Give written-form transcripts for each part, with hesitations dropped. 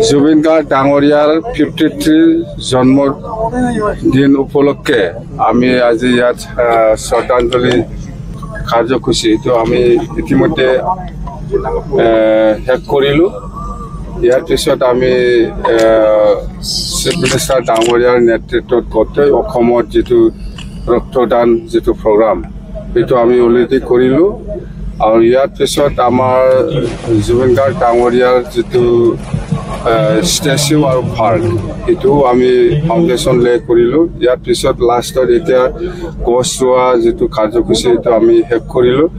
জুবিন গাৰ্গ ডাঙৰীয়াৰ 53 জন্মদিন উপলক্ষে আমি আজি ইয়াত শ্ৰদ্ধাঞ্জলি কাৰ্যসূচীটো আমি ইতিমধ্যে শেষ কৰিলোঁ। ইয়াৰ পিছত আমি চিফ মিনিষ্টাৰ ডাঙৰীয়াৰ নেতৃত্বত গোটেই অসমত যিটো ৰক্তদান যিটো প্ৰগ্ৰাম সেইটো আমি অলৰেডি কৰিলোঁ। আৰু ইয়াৰ পিছত আমাৰ জুবিন গাৰ্গ ডাঙৰীয়াৰ যিটো ষ্টেচু আৰু পাৰ্ক সেইটো আমি ফাউণ্ডেশ্যন লে কৰিলোঁ। ইয়াৰ পিছত লাষ্টত এতিয়া গছ ৰোৱা যিটো কাৰ্যসূচী সেইটো আমি শেষ কৰিলোঁ।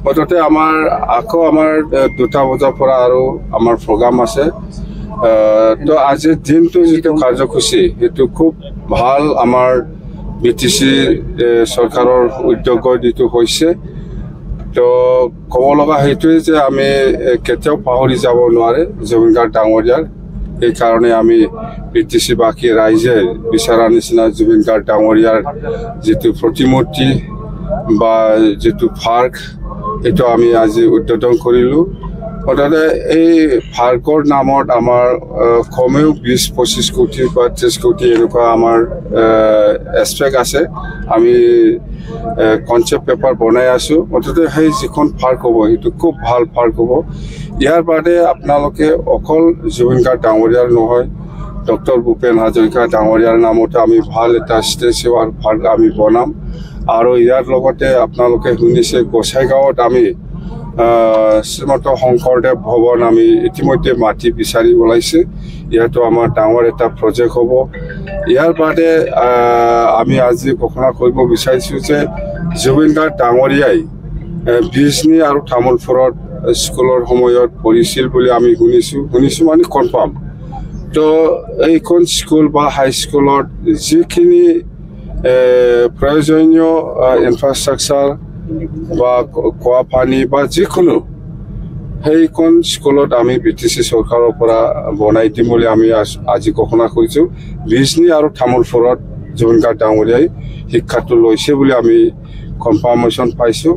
মুঠতে আমাৰ আকৌ আমাৰ 2টা বজাৰ পৰা আৰু আমাৰ প্ৰগ্ৰাম আছে। তো আজিৰ দিনটো যিটো কাৰ্যসূচী সেইটো খুব ভাল আমাৰ BTC চৰকাৰৰ উদ্যোগৰ যিটো হৈছে। তো ক'ব লগা সেইটোৱে যে আমি কেতিয়াও পাহৰি যাব নোৱাৰে জুবিন গাৰ্গ ডাঙৰীয়াৰ। সেইকাৰণে আমি BTCবাসী ৰাইজে বিচৰা নিচিনা জুবিন গাৰ্গ ডাঙৰীয়াৰ যিটো প্ৰতিমূৰ্তি বা যিটো পাৰ্ক এইটো আমি আজি উদ্বোধন কৰিলোঁ। মুঠতে এই পাৰ্কৰ নামত আমাৰ কমেও 20-25 কোটি বা 30 কোটি এনেকুৱা আমাৰ এক্সপেক্ট আছে। আমি কনচেপ্ট পেপাৰ বনাই আছোঁ। মুঠতে সেই যিখন পাৰ্ক হ'ব সেইটো খুব ভাল পাৰ্ক হ'ব। ইয়াৰ বাদে আপোনালোকে অকল জুবিন গাৰ্গ ডাঙৰীয়াৰ নহয়, ডক্টৰ ভূপেন হাজৰিকা ডাঙৰীয়াৰ নামতে আমি ভাল এটা ষ্টেচু আৰু পাৰ্ক আমি বনাম। আৰু ইয়াৰ লগতে আপোনালোকে শুনিছে গোসাইগাঁৱত আমি শ্ৰীমন্ত শংকৰদেৱ ভৱন আমি ইতিমধ্যে মাটি বিচাৰি ওলাইছে। ইয়াতো আমাৰ ডাঙৰ এটা প্ৰজেক্ট হ'ব। ইয়াৰ বাদে আমি আজি ঘোষণা কৰিব বিচাৰিছোঁ যে জুবিন গাৰ্গ ডাঙৰীয়াই বিজনী আৰু তামোলপুৰত স্কুলৰ সময়ত পঢ়িছিল বুলি আমি শুনিছোঁ মানে কনফাৰ্ম। তো এইখন স্কুল বা হাইস্কুলত যিখিনি প্ৰয়োজনীয় ইনফ্ৰাষ্ট্ৰাকচাৰ বা খোৱা পানী বা যিকোনো সেইখন স্কুলত আমি BTC চৰকাৰৰ পৰা বনাই দিম বুলি আমি আজি ঘোষণা কৰিছোঁ। বিজনী আৰু তামোলপুৰত জুবিন গাৰ্গ ডাঙৰীয়াই শিক্ষাটো লৈছে বুলি আমি কনফাৰ্মেশ্যন পাইছোঁ।